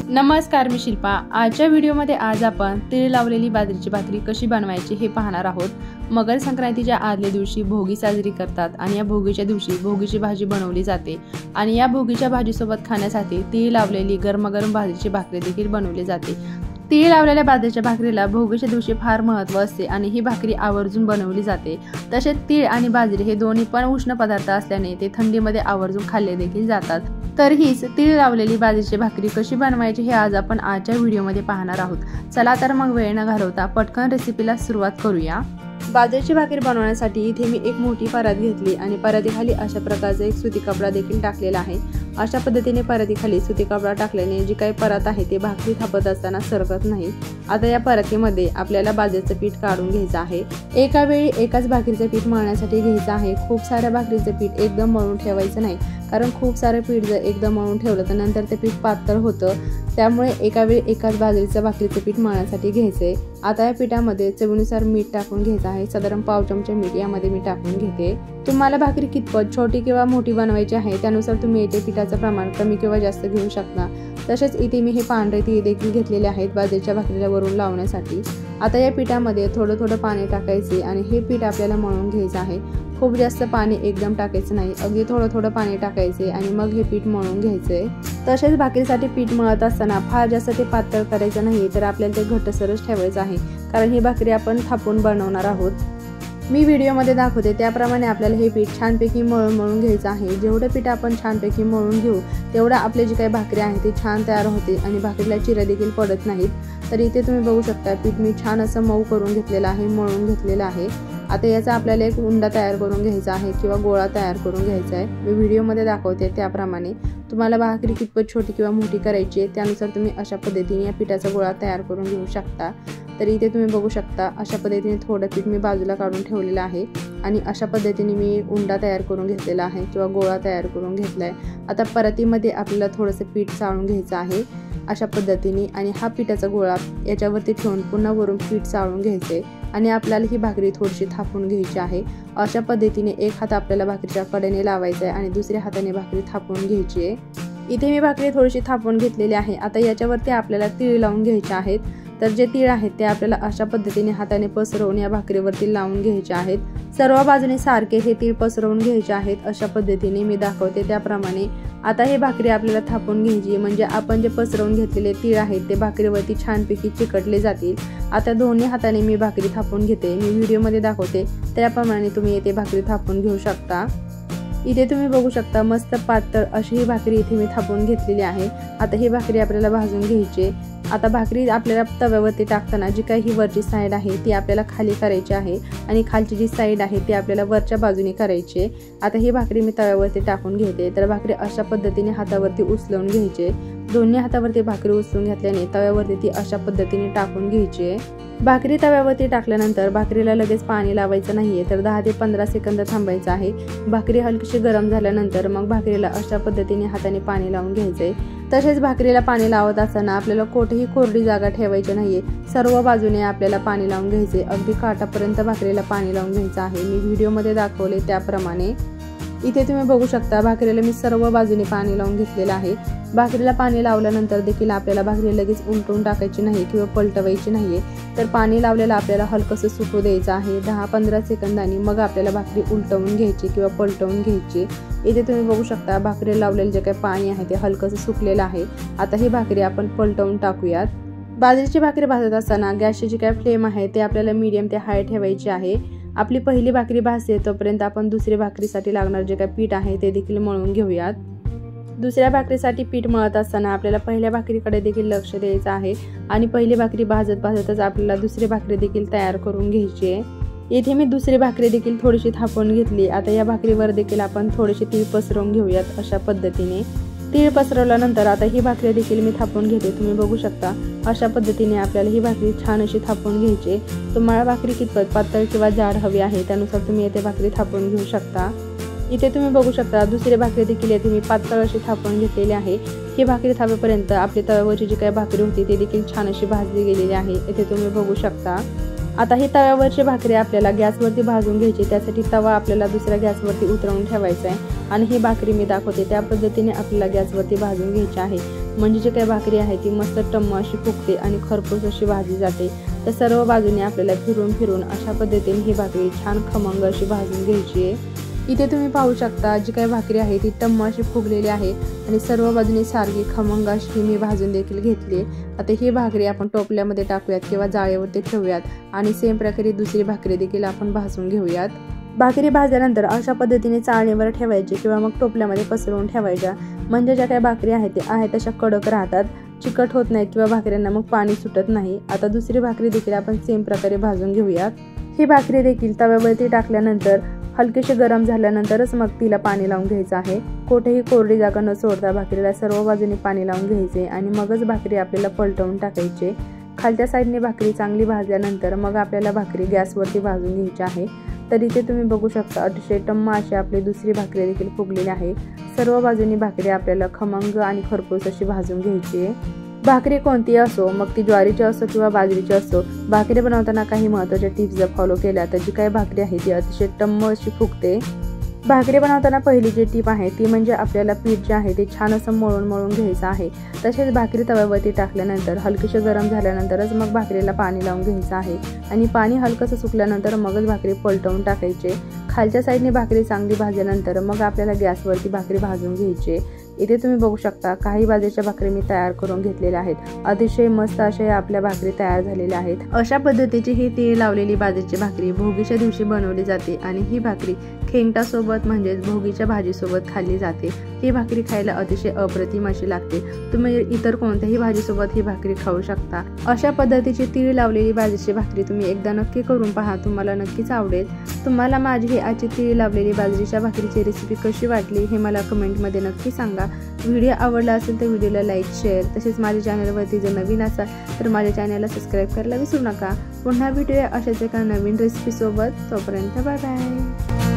नमस्कार, मी शिल्पा। आजच्या व्हिडिओमध्ये आज आपण तीळ लावलेली बाजरीची भाकरी कशी बनवायची हे पाहणार आहोत। मकर संक्रांतीच्या आदल्या दिवशी भोगी साजरी करतात आणि या भोगीच्या दिवशी भोगीची भाजी बनवली जाते आणि या भोगीच्या भाजीसोबत खाण्यासाठी तीळ लावलेली गरमागरम बाजरीची भाकरी देखील बनवली जाते। तीळ लावलेल्या बाजरीच्या भाकरीला भोगीच्या दिवशी फार महत्त्व असते आणि ही भाकरी आवर्जून बनवली जाते। तसेच तीळ आणि बाजरी हे दोन्ही पण उष्ण पदार्थ असल्याने ते थंडीमध्ये आवर्जून खाल्ले देखील जातात। तर हीच तीळ लावलेली बाजरीची भाकरी कशी बनवायची हे आज आपण आजच्या व्हिडिओमध्ये पाहणार आहोत। चला तर मग वेळ न घालवता पटकन रेसिपीला सुरुवात करूया। बाजरीची भाकरी बनवण्यासाठी इथे मी एक मोठी परात घेतली आणि परातीखाली अशा प्रकारचा एक सुती कपडा देखील टाकलेला आहे। अशा पद्धतीने परातीखाली सुती कपडा टाकल्याने जी काही परात आहे ते भाकरी थापत असताना सरकत नाही। आता या परातीमध्ये आपल्याला बाजरीचं पीठ काढून घ्यायचं आहे। एका वेळी एकाच भाकरीचं पीठ मळण्यासाठी घ्यायचं आहे। खूप साऱ्या भाकरीचं पीठ एकदम मळून ठेवायचं नाही, कारण खूप सारं पीठ जर एकदम मळून ठेवलं तर नंतर ते पीठ पातळ होतं। त्यामुळे एका वेळी एकाच बाजरीचं भाकरीचं पीठ मळण्यासाठी घ्यायचंय। आता या पिठामध्ये चवीनुसार मीठ टाकून घ्यायचं आहे। साधारण पाव चमचा मीठ यामध्ये मी टाकून घेते। तुम्हाला भाकरी कितपत छोटी किंवा मोठी बनवायची आहे त्यानुसार तुम्ही येथे पिठाचं प्रमाण कमी किंवा जास्त घेऊ शकता। तसेच इथे मी हे पांढरे तीळ देखील घेतलेले आहेत बाजरीच्या भाकरीला वरून लावण्यासाठी। आता या पिठामध्ये थोडं थोडं पाणी टाकायचे आणि हे पीठ आपल्याला मळून घ्यायचं आहे। खूप जास्त पाणी एकदम टाकायचं नाही, अगदी थोडं थोडं पाणी टाकायचे आणि मग हे पीठ मळून घ्यायचंय। तसेच भाकरीसाठी पीठ मळत असताना फार जास्त ते पातळ करायचं नाही, तर आपल्याला ते घट्टसरच ठेवायचं आहे, कारण ही भाकरी आपण थापून बनवणार आहोत। मी व्हिडिओमध्ये दाखवते त्याप्रमाणे आपल्याला हे पीठ छानपैकी मळून घ्यायचं आहे। जेवढं पीठ आपण छानपैकी मळून घेऊ तेवढं आपली जी काही भाकरी आहे ती छान तयार होते आणि भाकरीला चिरा देखील पडत नाहीत। तर इथे तुम्ही बघू शकता पीठ मी छान असं मऊ करून घेतलेलं आहे, मळून घेतलेलं आहे। आता याचा आपल्याला एक उंडा तयार करून घ्यायचा आहे किंवा गोळा तयार करून घ्यायचा आहे। मी व्हिडिओमध्ये दाखवते त्याप्रमाणे तुम्हाला भाकरी कितपत छोटी किंवा मोठी करायची आहे त्यानुसार तुम्ही अशा पद्धतीने या पिठाचा गोळा तयार करून घेऊ शकता। तर इथे तुम्ही बघू शकता अशा पद्धतीने थोडं पीठ मी बाजूला काढून ठेवलेलं आहे आणि अशा पद्धतीने मी उंडा तयार करून घेतलेला आहे किंवा गोळा तयार करून घेतलाय। आता परातीमध्ये आपल्याला थोडंसं पीठ चाळून घ्यायचं आहे अशा पद्धतीने आणि हा पिठाचा गोळा याच्यावरती ठेवून पुन्हा वरून पीठ चाळून घ्यायचे आणि आपल्याला ही भाकरी थोडीशी थापून घ्यायची आहे। अशा पद्धतीने एक हात आपल्याला भाकरीच्या कडेने लावायचा आहे आणि दुसऱ्या हाताने भाकरी थापून घ्यायची आहे। इथे मी भाकरी थोडीशी थापून घेतलेली आहे। आता याच्यावरती आपल्याला तीळ लावून घ्यायचे आहेत। तर जे तीळ आहेत ते आपल्याला अशा पद्धतीने हाताने पसरवून या भाकरीवरती लावून घ्यायचे आहेत। सर्व बाजूने सारखे हे तीळ पसरवून घ्यायचे आहेत अशा पद्धतीने मी दाखवते त्याप्रमाणे। आता हे भाकरी आपल्याला थापून घ्यायची, म्हणजे आपण जे पसरवून घेतलेले तीळ आहेत ते भाकरीवरती छानपैकी चिकटले जातील। आता दोन्ही हाताने मी भाकरी थापून घेते। मी व्हिडिओमध्ये दाखवते त्याप्रमाणे तुम्ही येथे भाकरी थापून घेऊ शकता। इथे तुम्ही बघू शकता मस्त पातळ अशी ही भाकरी इथे मी थापून घेतलेली आहे। आता ही भाकरी आपल्याला भाजून घ्यायची। आता भाकरी आपल्याला तव्यावरती टाकताना जी काही ही वरची साईड आहे ती आपल्याला खाली करायची आहे आणि खालची जी साईड आहे ती आपल्याला वरच्या बाजूने करायची। आता ही भाकरी मी तव्यावरती टाकून घेते। तर भाकरी अशा पद्धतीने हातावरती उचलून घ्यायची। दोन्ही हातावरती भाकरी उचलून घेतल्याने तव्यावरती ती अशा पद्धतीने टाकून घ्यायची। भाकरी तव्यावरती टाकल्यानंतर भाकरीला लगेच पाणी लावायचं नाहीये, तर 10 ते 15 सेकंद थांबायचं आहे। भाकरी हलकीशी गरम झाल्यानंतर मग भाकरीला अशा पद्धतीने हाताने पाणी लावून घ्यायचंय। तसेच भाकरीला पाणी लावत असताना आपल्याला कोठेही कोरडी जागा ठेवायची नाहीये, सर्व बाजूने आपल्याला पाणी लावून घ्यायचे। अगदी काठापर्यंत भाकरीला पाणी लावून घ्यायचं आहे। मी व्हिडिओमध्ये दाखवले त्याप्रमाणे। इथे तुम्ही बघू शकता भाकरीला मी सर्व बाजूने पाणी लावून घेतलेलं आहे। भाकरीला पाणी लावल्यानंतर देखील आपल्याला भाकरी लगेच उलटून टाकायची नाही किंवा पलटवायची नाहीये, तर पाणी लावलेलं आपल्याला हलकंसं सुकू द्यायचं आहे 10-15 सेकंदांनी। मग आपल्याला भाकरी उलटवून घ्यायची किंवा पलटवून घ्यायची। इथे तुम्ही बघू शकता भाकरीला लावलेलं जे काही पाणी आहे ते हलकंसं सुकलेलं आहे। आता ही भाकरी आपण पलटवून टाकूयात। बाजरीची भाकरी भाजत असताना गॅसची जी काही फ्लेम आहे ते आपल्याला मीडियम ते हाय ठेवायची आहे। आपली पहिली भाकरी भाजते तोपर्यंत आपण दुसऱ्या भाकरीसाठी लागणार जे काही पीठ आहे ते देखील मळून घेऊयात। दुसऱ्या भाकरीसाठी पीठ मळत असताना आपल्याला पहिल्या भाकरीकडे देखील लक्ष द्यायचं आहे आणि पहिली भाकरी भाजतच आपल्याला दुसरी भाकरी देखील तयार करून घ्यायची आहे। इथे मी दुसरी भाकरी देखील थोडीशी थापून घेतली। आता या भाकरीवर देखील आपण थोडीशी तीळ पसरवून घेऊयात अशा पद्धतीने। तीळ पसरवल्यानंतर आता ही भाकरी देखील मी थापून घेते। तुम्ही बघू शकता अशा पद्धतीने आपल्याला ही भाकरी छान अशी थापून घ्यायची। तुम्हाला भाकरी कितपत पातळ किंवा जाड हवी आहे त्यानुसार तुम्ही येथे भाकरी थापून घेऊ शकता। इथे तुम्ही बघू शकता दुसरी भाकरी देखील येथे मी पातळ अशी थापून घेतलेली आहे। ही भाकरी थापेपर्यंत आपली तव्यावरची जी काही भाकरी होती ती देखील छान अशी भाजली गेलेली आहे। इथे तुम्ही बघू शकता। आता ही तव्यावरची भाकरी आपल्याला गॅसवरती भाजून घ्यायची। त्यासाठी तवा आपल्याला दुसऱ्या गॅसवरती उतरवून ठेवायचा आहे आणि ही भाकरी मी दाखवते त्या पद्धतीने आपल्याला गॅसवरती भाजून घ्यायची आहे। म्हणजे जी काही भाकरी आहे ती मस्त टम्म अशी फुगते आणि खरपूस अशी भाजली जाते। तर सर्व बाजूने आपल्याला फिरून फिरून अशा पद्धतीने ही भाकरी छान खमंग अशी भाजून घ्यायची आहे। इथे तुम्ही पाहू शकता जी काही भाकरी आहे ती टम्म अशी फुगलेली आहे आणि सर्व बाजूने सारखी खमंग अशी मी भाजून देखील घेतली। आता ही भाकरी आपण टोपल्यामध्ये टाकूयात किंवा जाळीवरती ठेवूयात आणि सेम प्रकारे दुसरी भाकरी देखील आपण भाजून घेऊयात। भाकरी भाजल्यानंतर अशा पद्धतीने चाळणीवर ठेवायची किंवा मग टोपल्यामध्ये पसरवून ठेवायच्या, म्हणजे ज्या काही भाकरी आहेत ते आहे तशा कडक राहतात, चिकट होत नाहीत किंवा भाकऱ्यांना मग पाणी सुटत नाही। आता दुसरी भाकरी देखील आपण सेम प्रकारे भाजून घेऊयात। ही भाकरी देखील तव्यावरती टाकल्यानंतर हलकीशी गरम झाल्यानंतरच मग तिला पाणी लावून घ्यायचं आहे। कोठेही कोरडी जागा न सोडता भाकरीला सर्व बाजूने पाणी लावून घ्यायचे आणि मगच भाकरी आपल्याला पलटवून टाकायची। खालच्या साईडने भाकरी चांगली भाजल्यानंतर मग आपल्याला भाकरी गॅसवरती भाजून घ्यायची आहे। तर इथे तुम्ही बघू शकता अतिशय टम्म अशी आपली दुसरी भाकरी देखील फुगलेली आहे। सर्व बाजूनी भाकरी आपल्याला खमंग आणि खरपूस अशी भाजून घ्यायची आहे। भाकरी कोणती असो, मग ती ज्वारीची असो किंवा बाजरीची असो, भाकरी बनवताना काही महत्त्वाच्या टिप्स जर फॉलो केल्या तर जी काही भाकरी आहे ती अतिशय टम्म अशी फुगते। भाकरी बनवताना पहिली जी टीप आहे ती म्हणजे आपल्याला पीठ जे आहे ते छान असं मळून घ्यायचं आहे। तसेच भाकरी तव्यावरती टाकल्यानंतर हलकीशी गरम झाल्यानंतरच मग भाकरीला पाणी लावून घ्यायचं आहे आणि पाणी हलकंसं सुकल्यानंतर मगच भाकरी पलटवून टाकायचे। खालच्या साईडने भाकरी चांगली भाजल्यानंतर मग आपल्याला गॅसवरती भाकरी भाजून घ्यायची। इथे तुम्ही बघू शकता काही बाजरीच्या भाकरी मी तयार करून घेतलेल्या आहेत। अतिशय मस्त अशा आपल्या भाकरी तयार झालेल्या आहेत। अशा पद्धतीची ही तीळ लावलेली बाजरीची भाकरी भोगीच्या दिवशी बनवली जाते आणि ही भाकरी खेंगटासोबत म्हणजेच भोगीच्या भाजीसोबत खाल्ली जाते। ही भाकरी खायला अतिशय अप्रतिम अशी लागते। तुम्ही इतर कोणत्याही भाजीसोबत ही भाकरी खाऊ शकता। अशा पद्धतीची तीळ लावलेली बाजरीची भाकरी तुम्ही एकदा नक्की करून पहा, तुम्हाला नक्कीच आवडेल। तुम्हाला माझी ही आजची तीळ लावलेली बाजरीच्या भाकरीची रेसिपी कशी वाटली हे मला कमेंटमध्ये नक्की सांगा। व्हिडिओ आवडला असेल तर व्हिडिओला लाईक, शेअर, तसेच माझ्या चॅनलवरती जर नवीन असाल तर माझ्या चॅनलला सबस्क्राईब करायला विसरू नका। पुन्हा भेटूया अशाच एका नवीन रेसिपी सोबत। तोपर्यंत बाय बाय।